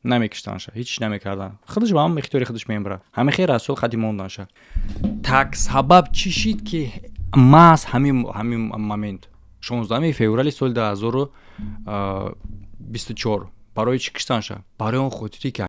نمیکشتنش، هیچ نمیکردن. خودش با هم اختیاری خودش میبره. همه خیر اصل خدی موندنش. تک سبب چی شد که ماس همین مومنت 16 فوریه سال 2024 برای چی کشتنش؟ برای اون خاطری که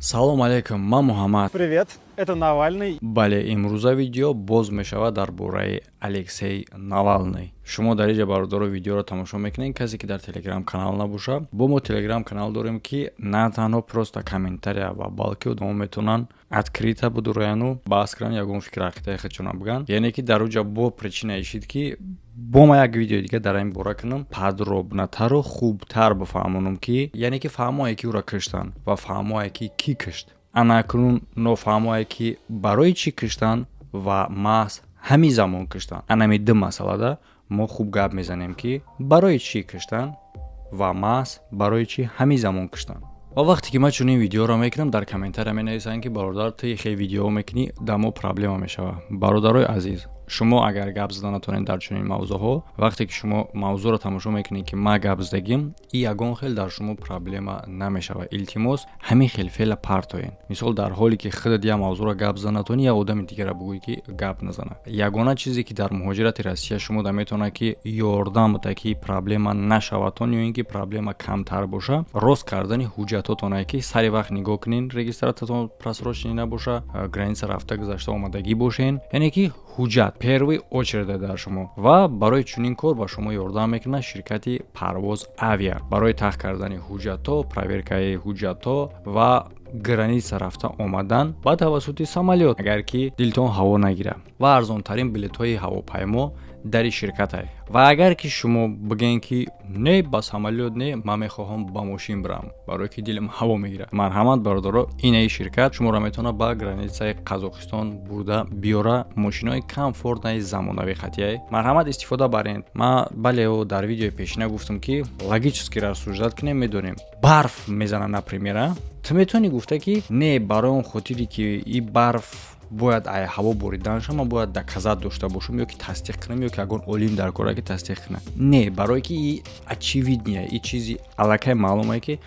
салом алейкум, ман Муҳаммад. Привет, это Навальный. Бале, имрӯза видео боз мешавад дар бораи Алексей Навалный. шумо дар инҷа бародаро видеоро тамошо мекунед. Касе ки дар Telegram канал набоша, бо мо Telegram канал дорем ки на танҳо просто комментария ва балки одамон метавонанд открита буду рояну баҳс кунанд, ягон фикр ақидаи худшона бигӯянд. яъне ки дар уҷа бо причина ишид ки бо ма як видео дига дар ин бора кунам подробнатару хубтар бифаҳмонам ки яъне ки фаҳмое ки ӯро киштанд ва фаҳмое ки ки кишт. анакунун нофаҳмое ки барои чӣ киштанд ва маҳз ҳамин замон киштанд. анами ду масъалада мо хуб гап мезанем ки барои чӣ киштанд ва маҳз барои чӣ ҳамин замон киштанд. ва вақте ки ман чунин видеоро мекунам, дар комментария менависанд ки бародар ту хеле видео мекунӣ, дамо проблема мешава. бародарои азиз, шумо агар гап зада натонед дар чунин мавзӯъҳо, вақте ки шумо мавзӯъро тамошо мекунед ки ма гап задагим, и ягон хел дар шумо проблема намешава. илтимос ҳамин хел феъла партоен. мисол дар ҳоле ки худат як мавзӯъро гап зада натонӣ, як одами дигарро бигӯӣ ки гап назана. ягона чизе ки дар муҳоҷирати Россия шумода метавонад ки ёрдам буда ки проблема нашаватон ё ин ки проблема камтар боша, рост кардани ҳуҷҷатотоне ки сари вақт нигоҳ кунед, регистрататон просроченӣ набоша, граница рафта гузашта омадагӣ бошен, яъне ки ҳуҷҷат первой очереде дар шумо. ва барои чунин кор ба шумо ёрдам мекунад ширкати парвоз авиа барои тахт кардани ҳуҷҷатҳо, проверкаи ҳуҷҷатҳо ва граница рафта омадан ба тавассути самолёт, агар ки дилтон ҳаво нагира. ва арзонтарин билетҳои ҳавопаймо дар ин ширкат ай. ва агар ки шумо бигӯед ки не ба самолёт не, ман мехоҳам ба мошин бирам, барое ки дилам ҳаво мегирад. марҳамат бародаро, ин ширкат шуморо метавонад ба границаи Қазоқистон бурда биёра. мошинои комфортнаи замонавӣ хатияй. марҳамат истифода баред. ман бале дар видеои пешина гуфтам ки логически рассуждат кунем, медонем барф мезана например, ту метавонӣ гуфта ки не барои он хотире ки ин барф бояд ай ҳаво боридан шуд, ман бояд доказат дошта бошам ё ки тасдиқ кунам ё ки ягон олим дар кора ки тасдиқ кунад. не, барое ки ин очевидния, ин чизи аллакай маълумае ки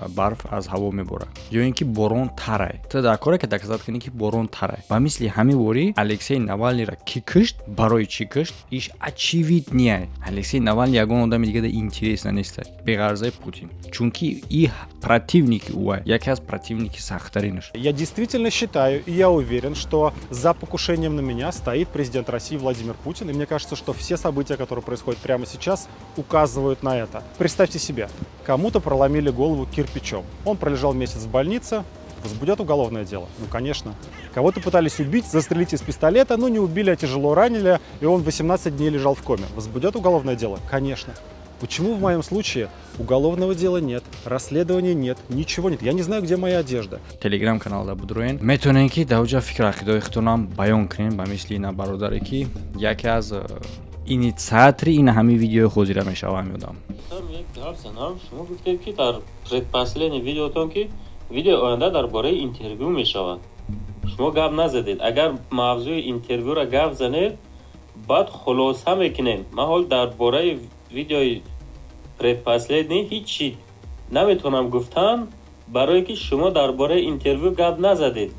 барф аз ҳаво меборад ё ин ки борон тарай. ту дар кора ки доказат кунӣ ки борон тарай. ба мисли ҳамин бори Алексей Навалнийро ки кишт, барои чӣ кишт, иш очевидния. Алексей Навалний ягон одами дига интересна нест беғарзаи Путин, чунки ин противники ӯ, яке аз противники сахттаринаш. Я действительно считаю, и я уверен, что за покушением на меня стоит президент России Владимир Путин. И мне кажется, что все события, которые происходят прямо сейчас, указывают на это. Представьте себе, кому-то проломили голову кирпичом. Он пролежал месяц в больнице, возбудят уголовное дело? Ну, конечно. Кого-то пытались убить, застрелить из пистолета, но не убили, а тяжело ранили, и он 18 дней лежал в коме. Возбудят уголовное дело? Конечно. Почему в моем случае уголовного дела нет, расследования нет, ничего нет? Я не знаю, где моя одежда. Telegram-каналда будроен. метавонед ки дар уҷа фикр ақидаи худтонам баён кунед ба мисли ина бародаре ки яке аз инициатори ин ҳамин видеои ҳозира мешавам ёдам. шумо гуфтед ки дар предпоследни видеотон ки видеои оянда дар бораи интервю мешавад. шумо гап назадед. агар мавзӯи интервюро гап занед, баъд хулоса мекунем. ман ҳол дар бораи видеои предпоследни ҳеҷ чӣ наметавонам гуфтан, барое ки шумо дар бораи интервю гап назадед.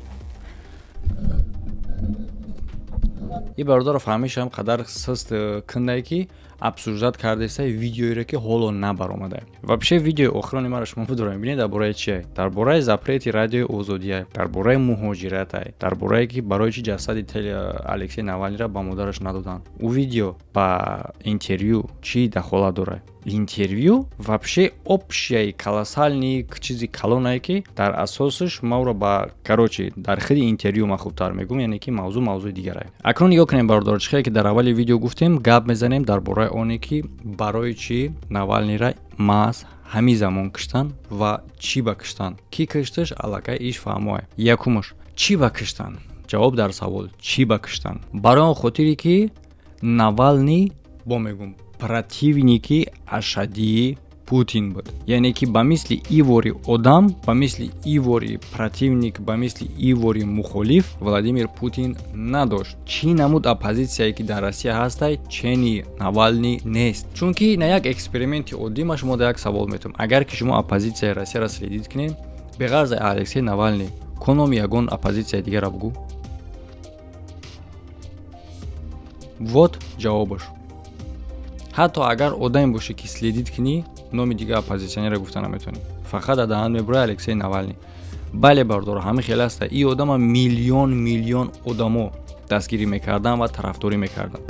ин бародаро фаҳмишам қадар суст кундай ки обсуждат кардеса видеоиро ки ҳоло набаромада. вообще видеои охирони маро шумо будорем бинед дар бораи чие? дар бораи запрети радиои озодия, дар бораи муҳоҷират, дар бораи ки барои чи ҷасади Алексей Навалнийро ба модараш надоданд. ӯ видео ба интервью чӣ дахолат дорад? интервью вообще общий колоссальный чизи калонае ки дар асосаш маро ба короче дар худи интервью ма хубтар мегум, яъне ки мавзӯъ дигарае. акнун нигоҳ кунем бародар, чихе ки дар аввали видео гуфтем гап мезанем дар бораи оне ки барои чӣ Навалнийро маҳз ҳамин замон киштанд ва чӣ ба киштанд. ки кишташ аллакай иш фаҳмоае. якумаш чӣ ба киштанд? ҷавоб дар савол чӣ ба киштанд? барои он хотире ки Навалний бо мегум противники ашадии Путин буд. Яъне ки ба мисли ивори одам, ба мисли ивори противник, ба мисли ивори мухолиф Владимир Путин надошт. Чӣ намуд оппозитсияе ки дар Россия ҳастай, чени Навални нест. Чунки на як эксперименти оддӣ ма шумо да як савол метавонам. Агар ки шумо оппозитсияи Россияро следит кунед, беғарз Алексей Навални, кономи ягон оппозитсияи дигара бугӯ. Вот ҷавобаш. ҳатто агар одаме бошӣ ки следит кунӣ, номи дига оппозитсионера гуфта наметавонӣ. Фақат дар даҳан мебурад Алексей Навални. бале бардор ҳамин хел аста. И одама миллион одамо дастгирӣ мекардан ва тарафдорӣ мекардан.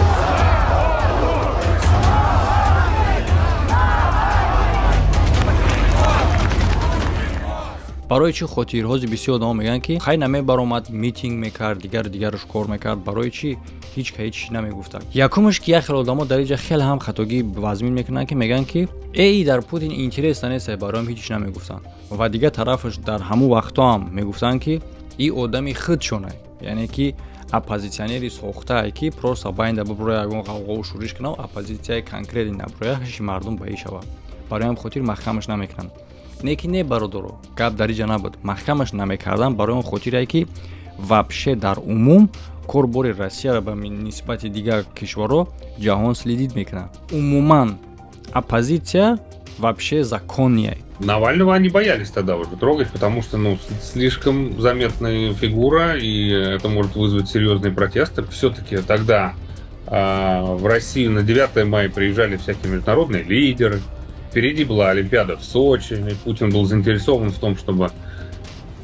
барои чӣ хотирҳози бисёр одамо мегӯянд ки хай намебаромад, митинг мекард, дигараш кор мекард, барои чӣ ҳеч намегуфта. Якумаш ки як хел одамо дар инҷа хеле ҳам хатогӣ вазмин мекунанд ки мегӯянд ки дар Путин интерес нест, бароям ҳеч намегуфтанд. Ва дигар тарафаш дар ҳамун вақтҳо ҳам мегуфтанд ки и одами худшонай, яъне ки оппозитсионери сохтае ки просто байнда бибура ягон ғавғову шӯриш кунав, оппозитсияи конкретни набуроя ҳаши мардум ба шава. Бароям хотир маҳкамаш намекунанд. Неки не бародаро, гап дар инҷа набуд. Маҳкамаш намекардан барои он хотирае ки вообще дар умум корбори Россияро ба нисбати дигар кишварҳо ҷаҳон следит мекунад. Умуман оппозиция вообще законная. Навального они боялись тогда уже трогать, потому что, слишком заметная фигура, и это может вызвать серьезные протесты. Все-таки тогда в Россию на 9 мая приезжали всякие международные лидеры. Впереди была Олимпиада в Сочи, и Путин был заинтересован в том, чтобы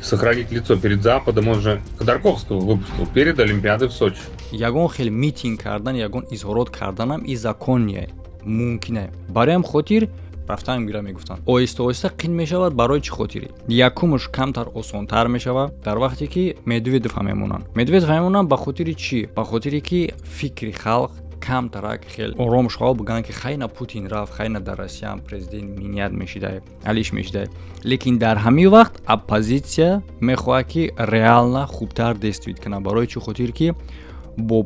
сохранить лицо перед Западом. Он же Ходорковского выпустил перед Олимпиадой в Сочи. Ягон хел митинг кардан, ягон изҳорот карданам и законие, мумкине. Бароям хотир рафтан мира мегуфтанд. Оҳиста қин мешавад. Барои чӣ хотири? Якумаш камтар осонтар мешавад дар вақте ки Медведев ҳам мемонанд. Медведев ҳам мемонанд ба хотири чӣ? Ба хотире ки фикри халқ камтарак хел ором шавад, бигӯянд ки хайна Путин рафт, хайна дар Россия ҳам президент миният мешидай, алиш мешидай. Лекин дар ҳамин вақт оппозитсия мехоҳад ки реална хубтар действит кунад. Барои чӣ хотир ки бо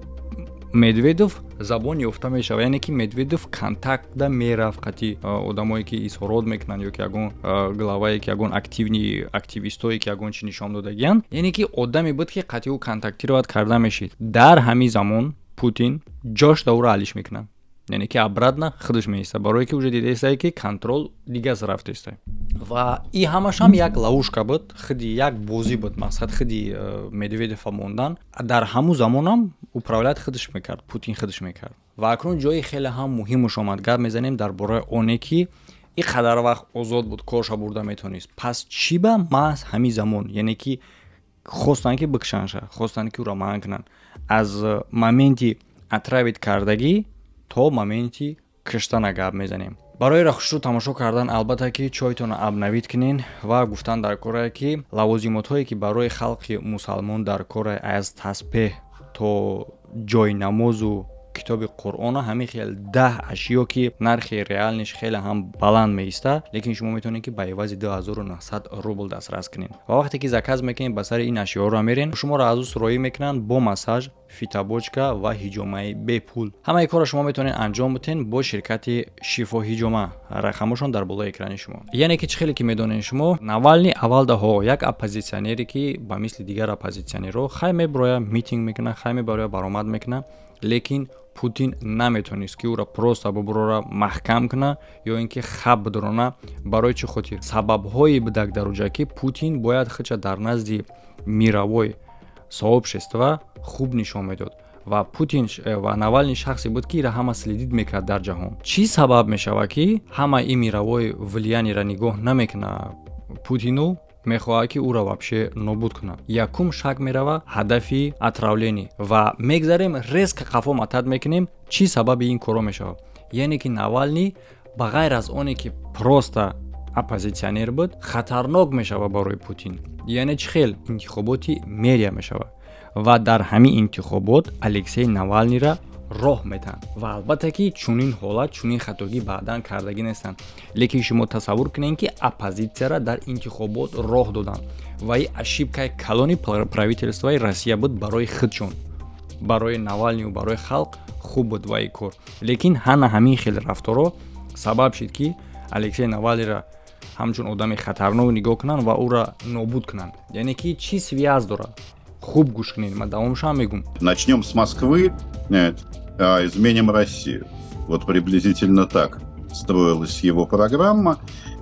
Медведев забон ёфта мешавад, яъне ки Медведев контактда мерафт қати одамое ки изҳорот мекунанд ё ки ягон главае ки ягон активистое ки ягон чӣ нишон додагиянд, яъне ки одаме буд ки қати ӯ контактировать карда мешид. Дар ҳамин замон Путин ҷош да ӯро алиш мекунад, яъне ки обратно худаш меиста, барое ки уже дидаистае ки контрол дигаз рафтаистай. Ва и ҳамаш ҳам як ловушка буд, худи як бозӣ буд, мақсад худи Медведева мондан. Дар ҳамун замон ҳам управлят худаш мекард, Путин худаш мекард. Ва акнун ҷои хеле ҳам муҳимаш омад. Гап мезанем дар бораи оне ки и қадар вақт озод буд, корша бурда метавонист. Пас чӣ ба маҳз ҳамин замон, яъне ки хостанд ки бикушанша, хостанд ки ӯро манъ кунанд. Аз моменти отравит кардагӣ то моменти куштана гап мезанем. барои рахшуру тамошо кардан албатта ки чойтон обновит кунен ва гуфтан дар корае ки лавозимотҳое ки барои халқи мусалмон дар корае аз тасбеҳ то ҷойнамозу китоби Қуръона ҳамин хел 10 ашё ки нархи реалниш хеле ҳам баланд меиста, лекин шумо метавонед ки ба ивази 2900 рубл дастрас кунед. Ва вақте ки заказ мекунед ба сари ин ашёҳоро мерен, шуморо аз ӯ суроӣ мекунанд бо массаж, фитобочка ва ҳиҷомаи бепул. Ҳамаи корро шумо метавонед анҷом битен бо ширкати Шифо ҳиҷома. Рақамашон дар болои экрани шумо. Яъне ки чӣ хеле ки медонед шумо, Навални аввал даҳо як оппозитсионере ки ба мисли дигар оппозитсионерҳо хай мебароя митинг мекуна, хай мебароя баромад мекуна, лекин Путин наметавонист ки ӯро просто бубурора маҳкам куна ё ин ки хаб бидорона. Барои чӣ хотир? Сабабҳои бидак даруҷа ки Путин бояд хича дар назди мировой сообщества хуб нишон медод. Ва Путин ва Навални шахсе буд ки ира ҳама следит мекард дар ҷаҳон. Чӣ сабаб мешавад ки ҳама ин мировой влияниеро нигоҳ намекуна Путину, мехоҳад ки ӯро вообще нобуд кунад. Якум шак мерава ҳадафи отравление ва мегзарем резко қафо матад мекунем чӣ сабаби ин коро мешавад. Яъне ки Навални ба ғайр аз оне ки просто оппозитсионер буд, хатарнок мешавад барои Путин. Яъне чӣ хел интихоботи мерия мешавад ва дар ҳамин интихобот Алексей Навалниро роҳ метаҳанд. Ва албатта ки чунин ҳолат, чунин хатогӣ баъдан кардагӣ нестанд. Лекин шумо тасаввур кунед ки оппозитсияро дар интихобот роҳ доданд ва ин ошибкаи калони правительствои Россия буд барои худшон. Барои Навални ва барои халқ хуб буд ва ин кор. Лекин ҳана ҳамин хел рафторо сабаб шид ки алексей навалниро ҳамчун одами хатарнок нигоҳ кунанд ва ӯро нобуд кунанд. Яъне ки чӣ связ дорад? Хуб гӯш кунед, ман давомшам мегӯм. Начнем с Москвы, а изменим Россию. Вот приблизительно так строилась его программа.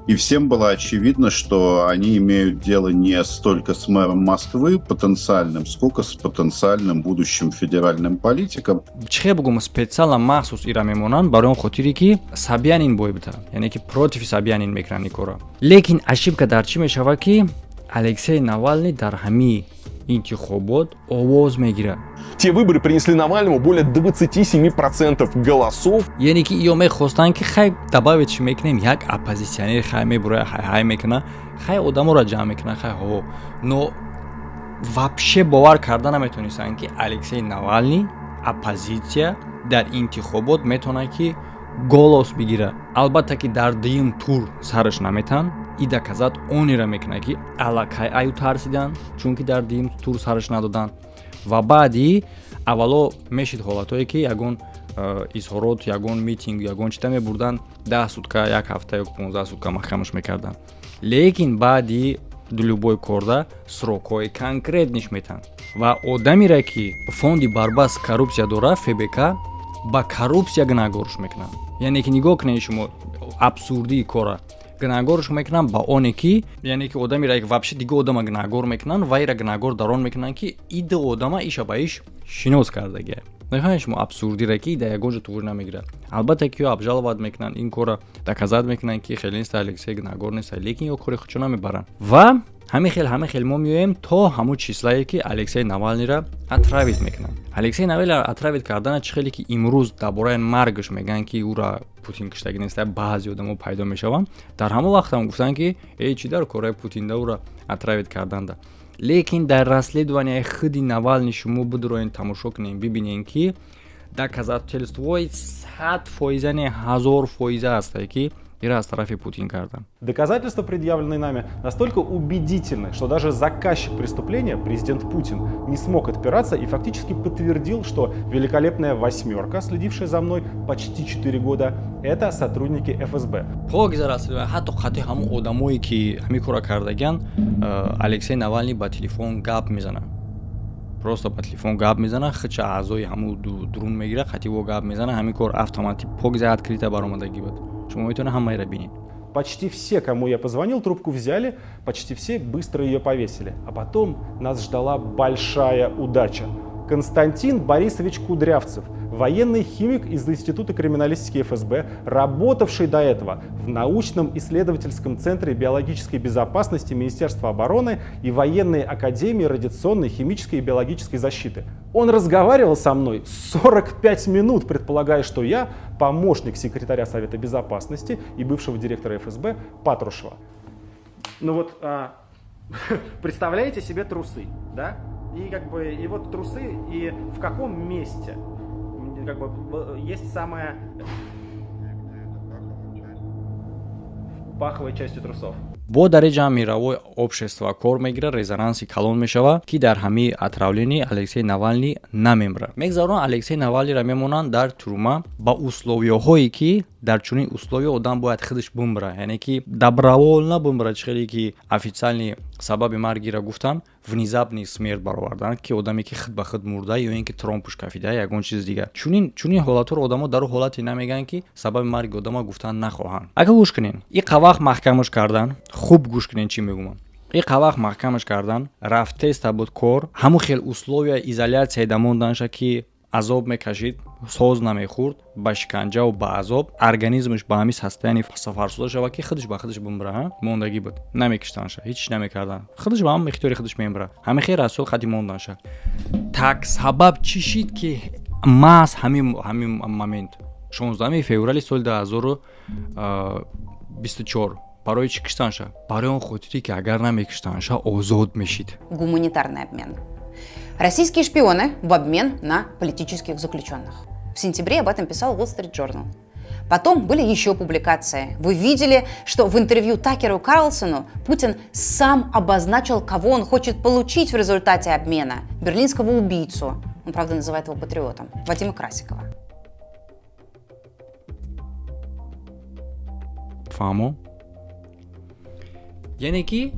И всем было очевидно, что они имеют дело не столько с мэром Москвы потенциальным, сколько с потенциальным будущим федеральным политиком. Чихе бугум специально махсус ира мемонанд барои он хотире ки Собянин боебита, яъне ки против Собянин мекунанд ин кора. Лекин ошибка дар чӣ мешавад ки Алексей Навальный дар ҳамин интихобот овоз мегирад. Те выборы принесли Навальному более 27% голосов. Яъне ки ё мехостанд ки хай добавить чӣ мекунем, як оппозитсионер хай мебура, хай мекуна, хай одаморо ҷамъ мекуна, хай ҳо. Но вообще бовар карда наметонистанд ки Алексей Навальный оппозитсия дар интихобот метавонад ки голос бигира. Албатта ки дар дуюм тур сараш наметан, и доказат онира мекунад ки аллакай аю тарсидан, чунки дар дуюм тур сараш надодан. Ва баъди аввало мешид ҳолатое ки ягон изҳорот, ягон митинг, ягон чита мебурдан 10 сутка, 1 ҳафта ё 15 сутка маҳкамаш мекардан. Лекин баъди любой корда срокҳои конкретниш метан. Ва одамире ки фонди барба с коррупсия дора, ФБК, ба коррупсия гунаҳгорш мекунанд. Яъне ки нигоҳ кунед шумо абсурдии кора. Гунаҳгорш мекунанд ба оне ки, яъне ки одамиро вообще дига одама гунаҳгор мекунанд ва ира гунаҳгор дар он мекунанд ки ида одама иша ба иш шинос кардагия. Нехаҳед шумо абсурдиро ки дар ягон ҷо тувур намегирад. Албатта ки ё обжаловат мекунанд, ин кора доказат мекунанд ки хеле нест Алексей гунаҳгор нест, лекин ё кори худшо намебаранд. Ва ҳамин хел мо меоем то ҳамун числае ки Алексей Навальныро отравит мекунанд. Алексей Навальниро отравит кардана чӣ хеле ки имрӯз дар бораи маргаш мегӯянд ки ӯро Путин киштагӣ нест, баъзе одамо пайдо мешаванд. Дар ҳамон вақт ҳам гуфтанд ки чӣ дар кораи Путинда ӯро отравит карданда. Лекин дар расследованияи худи Навальный шумо бидуроен тамошо кунем, бибинем ки доказательствои 100%, не 1000% ҳастае ки ира аз тарафи Путин кардан. Доказательства, предъявленные нами, настолько убедительны, что даже заказчик преступления, президент Путин, не смог отпираться и фактически подтвердил, что великолепная восьмерка, следившая за мной почти 4 года, это сотрудники ФСБ. Ҳатто хати ҳамон одамое ки ҳамин кора кардаган, Алексей Навальный ба телефон гап мезанад. Просто по телефон гап мезана, хача аъзои ҳамун друн мегира, хативо гап мезана, ҳамин кор автоматик погза открыто баромадагӣ буд. Шумо метавонед ҳамаеро бинед. Почти все, кому я позвонил, трубку взяли, почти все быстро ее повесили. А потом нас ждала большая удача. Константин Борисович Кудрявцев, военный химик из Института криминалистики ФСБ, работавший до этого в научном исследовательском центре биологической безопасности Министерства обороны и военной академии радиационной, химической и биологической защиты. Он разговаривал со мной 45 минут, предполагая, что я помощник секретаря Совета Безопасности и бывшего директора ФСБ Патрушева. Ну вот, представляете себе трусы, да? И вот трусы, и в каком месте есть самая паховой частью трусов. бо дараҷа мировое общество кор мегирад, резонанси калон мешавад ки дар ҳамин отравлени Алексей Навальный намемирад. Мегзарон Алексей Навальныро мемонанд дар тюрма ба условияҳое ки дар чунин условия одам бояд худаш бумбара, яъне ки добровольно бумбара, чӣ хеле ки официальни сабаби маргиро гуфтан, внезапный смерть баровардан ки одаме ки худ ба худ мурда ё ин ки тромпуш кафида ягон чиз дигар. Чунин ҳолатро одамо дар ҳолате намегӯянд ки сабаби марги одама гуфтан нахоҳанд. Агар гӯш кунен, иқавақ маҳкамаш кардан, хуб гӯш кунен чӣ мегӯям. Иқавақ маҳкамаш кардан, рафт теста буд кор, ҳамун хел условия изолясияи дамонданша ки азоб мекашид, соз намехӯрд, ба шиканҷаву ба азоб, организмаш ба ҳамин состояние фарсуда шава ки худаш ба худаш бимбара, мондагӣ буд. Намекиштанша, ҳеч намекардан. Худаш ба ҳамин ихтиёри худаш мембара. Ҳамин хел расул хади монданша. Так сабаб чӣ шид ки маҳз ҳамин момент 16 феврали соли 2024 барои чӣ киштанша? Барои он хотире ки агар намекиштанша озод мешид. Гуманитарный обмен. Российские шпионы в обмен на политических заключенных. В сентябре об этом писал Wall Street Journal. Потом были еще публикации. Вы видели, что в интервью Такеру Карлсону Путин сам обозначил, кого он хочет получить в результате обмена. Берлинского убийцу. Он, правда, называет его патриотом. Вадима Красикова. мефаҳмо? яъне ки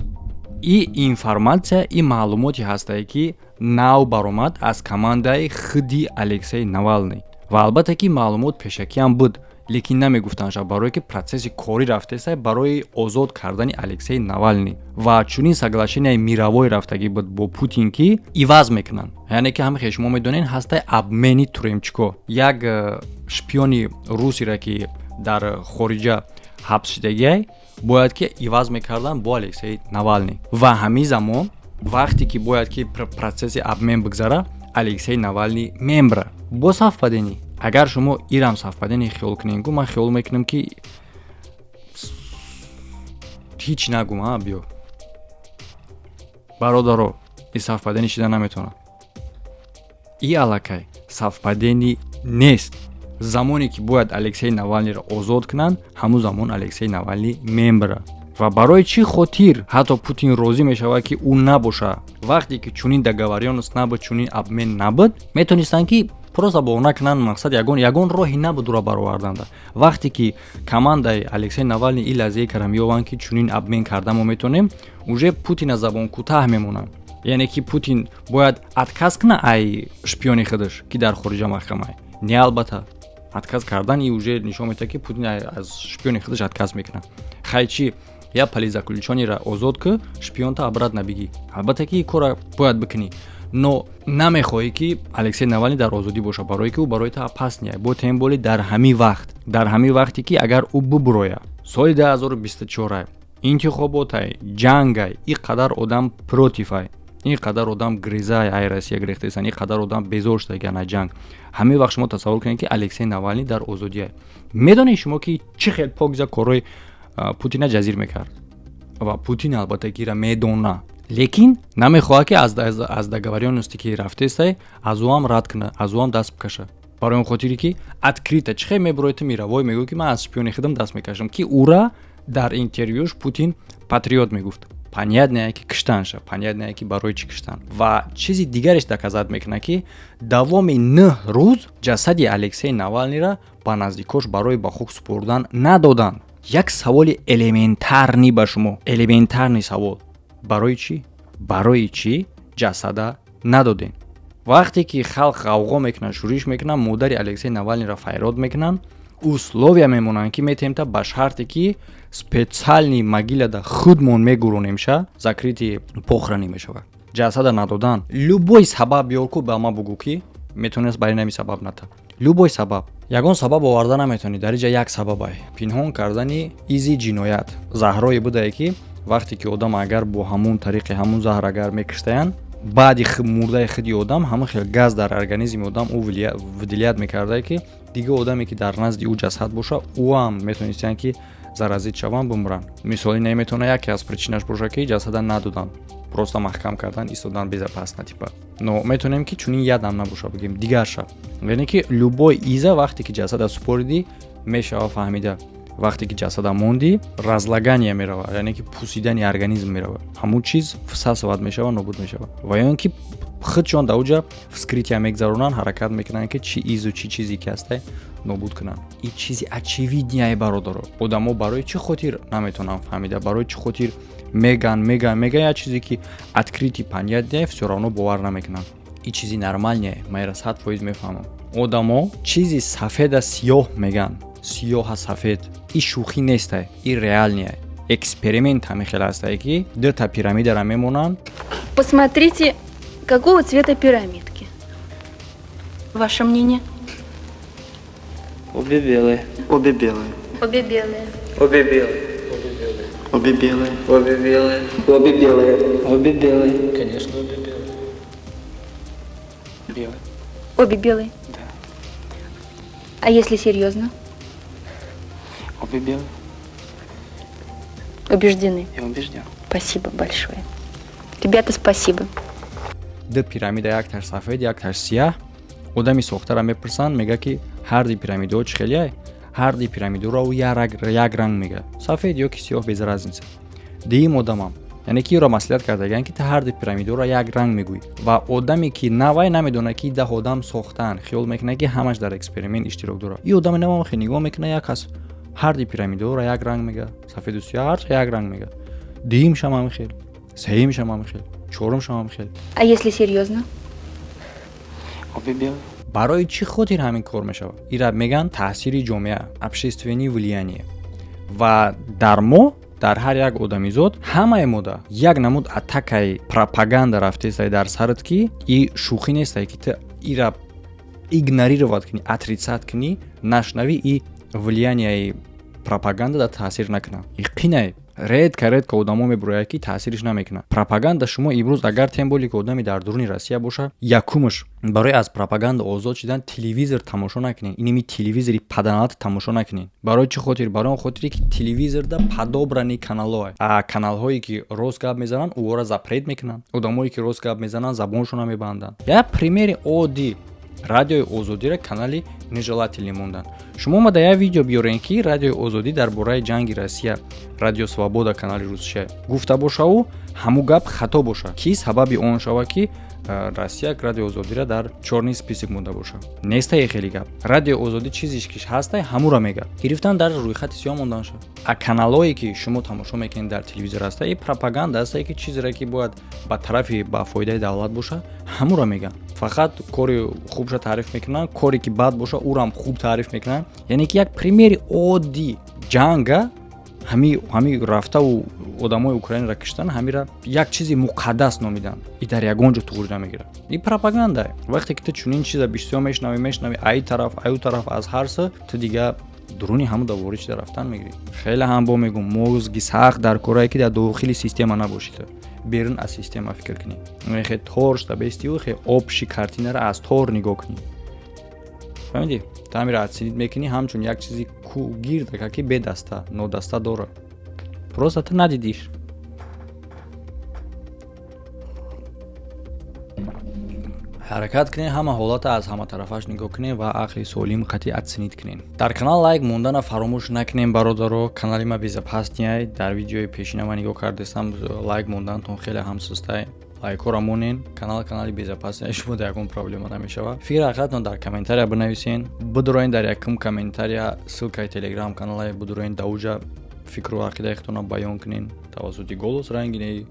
ин информатсия, ин маълумоте ҳастае ки нав баромад аз командаи худи Алексей Навалный. Ва албатта ки маълумот пешакиам буд, лекин намегуфтанша барое ки процесси корӣ рафтеста барои озод кардани Алексей Навалный. Ва чунин соглашение мировой рафтагӣ буд бо Путин ки иваз мекунанд. яъне ки ҳамахе шумо медонед ҳастаи обмени Туремчко. Як шпиони русиро ки дар хориҷа ҳабс шудагиай бояд ки иваз мекардан бо Алексей Навалный. Ва ҳамин замон вақте ки бояд ки процесси обмен бигзара, Алексей Навалный мембра. Бо совпаденӣ, агар шумо ирам совпаденӣ хиёл кунед, ман хиёл мекунам ки ҳеч нагум, биё бародаро, ин совпаденӣ шуда наметавонад. И аллакай совпаденӣ нест. замоне ки бояд Алексей Навалнийро озод кунанд, ҳамун замон Алексей Навалний мембра. ва барои чӣ хотир ҳатто Путин розӣ мешавад ки ӯ набоша? Вақте ки чунин договорённость набуд, чунин обмен набуд, метонистанд ки просто бовна кунанд, мақсад ягон роҳи набуд ӯро бароварданда. Вақте ки командаи Алексей Навалний ин лаҳзаи карам ёбанд ки чунин обмен карда мо метонем, уже Путин аз забон кӯтаҳ мемонад. яъне ки Путин бояд отказ кунад ай шпиони худаш ки дар хориҷа маҳкамаи. Не албатта. Отказ кардан и уже нишон медиҳад ки Путин аз шпиони худаш отказ мекунад. Хай чӣ я политзаключёнеро озод ку, шпионта обратно беги. Албатта ки ин кора бояд бикунӣ. Но намехоҳӣ ки Алексей Навалний дар озодӣ боша, барое ки ӯ барои та опасния. Бо тем боле дар ҳамин вақте ки агар ӯ бубуроя соли 2024 интихоботай, ҷангай, ин қадар одам противай, ин қадар одам гризай, ай Россия грехтесан, ин қадар одам безор шудагиан аз ҷанг. ҳамин вақт шумо тасаввур кунед ки Алексей Навалний дар озодия. Медонед шумо ки чӣ хел покза корои Путина ҷазир мекард. Ва Путин албатта ки ира медона. Лекин намехоҳад ки аз договорённости ки рафтестай аз ӯам рад куна, аз ӯам даст бикаша. Барои он хотире ки открита чӣ хел мебурои ту мировой мегӯ ки ман аз шпиони худам даст мекашам, ки ура дар интервюш Путин патриот мегуфт. Понятное ки киштанша, понятное ки барои чӣ киштан. Ва чизи дигареш доказат мекуна ки давоми 9 рӯз ҷасади Алексей Навалнийро ба наздикош барои ба хук супурдан надоданд. Як саволи элементарни ба шумо, элементарни савол. Барои чӣ? Барои чӣ ҷасада надоден? Вақте ки халқ ғавғо мекунанд, шӯриш мекунанд, модари Алексей Навалнийро файрод мекунанд, условия мемонанд ки метемта ба шарте ки специальни могилада худмон мегуронемша, закрити похрани мешавад. Ҷасада надодан. Любой сабаб ёрку ба ма бугу ки метонест барои нами сабаб ната. Любой сабаб. Ягон сабаб оварда наметони, дариҷа як сабабай. Пинҳон кардани изи ҷиноят. Заҳрое будае ки вақте ки одам агар бо ҳамун тариқи ҳамун заҳр агар мекиштаянд, баъди мурдаи худи одам ҳамон хел газ дар организми одам ӯ выделят мекардае ки дига одаме ки дар назди ӯ ҷасад боша, ӯам метонистанд ки заразит шаванд, бумранд. Мисоли наметавона яке аз причинаш боша ки ҷасада надодан, просто маҳкам кардан, истодан безопасно типа. Но метонем ки чунин ядам набоша, бигем дигар шаб. Яъне ки любой иза вақте ки ҷасада супориди мешава фаҳмида. Вақте ки ҷасада монди, разлагания мерава, яъне ки пусидани организм мерава. Ҳамун чиз всасывад мешава, нобуд мешава. Ва ён ки худшон дар уҷа вскрития мегзаронанд, ҳаракат мекунанд ки чӣ изу чӣ чизе ки ҳастай нобуд кунанд. Ин чизи очевидняе бародаро. Одамо барои чӣ хотир наметавонанд фаҳмида, барои чӣ хотир меган як чизе ки открити понятие всё равно бовар намекунанд. Ин чизи нормальное, майра 100% мефаҳмам. Одамо чизи сафеда сиёҳ меган. Сиёҳа сафед. Ин шӯхӣ нестай, ин реальное. Эксперимент ҳамин хел ҳастае ки дута пирамидаро мемонанд. Посмотрите, какого цвета пирамидки. Ваше мнение? Обе белые. Обе белые. Обе белые. Обе белые. Обе белые. Обе белые. Обе белые. Обе белые. Конечно, обе белые. Белые. Обе белые? Да. А если серьезно? Обе белые. Убеждены? Я убежден. Спасибо большое. Ребята, спасибо. Ду пирамида якташ сафед, якташ сиёҳ. Одами сохтара мепурсанд, мега ки ҳарди пирамидаҳо чӣ хелияй? Ҳарди пирамидаҳоро ӯ як ранг мега. Сафед ё ки сиёҳ без разница. Дуюм одамам, яъне ки ӯро маслиҳат кардаган ки та ҳарди пирамидаҳоро як ранг мегӯй. Ва одаме ки навай намедонад ки 10 одам сохтаанд, хиёл мекунад ки ҳамаш дар эксперимент иштирок дорад. Ин одами навам хе нигоҳ мекунад, як аз هر دی پیرامیدو را یک رنگ میگه، سفید و سیاه هر یک رنگ میگه. دیمش هم خیل، سهیمش هم خیل، چهارمش هم خیل. А если серьезно? Обе белые. برای چی خاطر همین کار میشه؟ اینا میگن تاثیر جامعه، общественное влияние. و در ما در هر یک آدمیزاد همه ماده یک نمود اتکای پروپاگاندا رفته است در سرت که این شوخی نیست که تو ایرا ایگنوریرواد کنی، отрицать کنی، نشنوی این влияние پروپاگاندا در تاثیر نکنه. یقینا رد کرد که آدمو میبره که تاثیرش نمیکنه. پروپاگاندا شما امروز اگر تمبولی که آدمی در درون روسیه باشه یکمش برای از پروپاگاندا آزاد شدن تلویزیون تماشا نکنین. اینمی تلویزیونی پدانات تماشا نکنین. برای چه خاطر؟ برای اون خاطری که تلویزیون دا подобранные канал‌ها. канал‌هایی که راست گپ میزنن او را запрет میکنن. آدمایی که راست گپ میزنن زبانشون میبندن. یا پریمیر عادی رادیوی آزادی را کانالی نجلاتلی موندن. شما ما در ویدیو بیارین که رادیوی آزادی در برای جنگ روسیه، رادیو свобода کانال روسیه گفته باشه و همو گپ خطا باشه که سبب اون شوه که روسیه رادیو آزادی را در چورنی سپیسیک مونده باشه. نیسته خیلی گپ. رادیو آزادی چیزیش که هسته همو را میگه. گرفتن در روی خط سیاه موندن شه. کانالایی که شما تماشا میکنین در تلویزیون هسته این پروپاگاندا هسته که چیزی را که باید با طرف با فایده دولت باشه همو را میگن. فقط کاری خوبش تعریف میکنن، کاری که بد باشه او را هم خوب تعریف میکنن. یعنی که یک پریمیر عادی جنگ همی رفته و آدمای اوکراین را کشتن، همی را یک چیزی مقدس نامیدن. این در یگان جا توری نمیگیره. این پروپاگاندا. وقتی که تو چنین چیزا بیشتر میشنوی ای طرف از هر سه تو دیگه درونی همو دوباره چه رفتن میگیری. خیلی هم با میگم موزگی سخت در کارایی که در داخل سیستم نباشید. بیرون از سیستم فکر کنی. خیلی تورش تا بیستی و خیلی آبشی کارتینه را از تور نگاه کنی. فهمیدی؟ تعمیر ادسینید میکنی همچون یک چیزی گیر دکه که به دسته نو دسته داره. پروسه تو ندیدیش. حرکت کنین، همه حالات از همه طرفش نگاه کنین و عقل سالم قطعی ادسینید کنین. در کانال لایک موندن فراموش نکنین برادرو. کانال ما безопаснее. در ویدیوی پیشین ما نگاه کردستم لایک موندنتون خیلی هم سسته. لایک را مونین. کانال безопаснее. شما در یکم پرابلم نمیشه. فکر حقیقتون در کامنتاری بنویسین. بدروین در یکم کامنتاری ссылкой تلگرام کانال بدروین دوجا فکر و عقیدهتون بیان کنین توسط голос رنگینی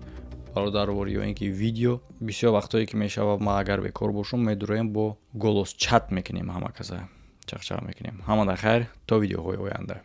برادر یا اینکه ویدیو بسیار وقتایی که میشه و ما اگر به کار باشم میدرویم با голос چت میکنیم همه کسا چخچه میکنیم. همه در خیر تا ویدیوهای آینده.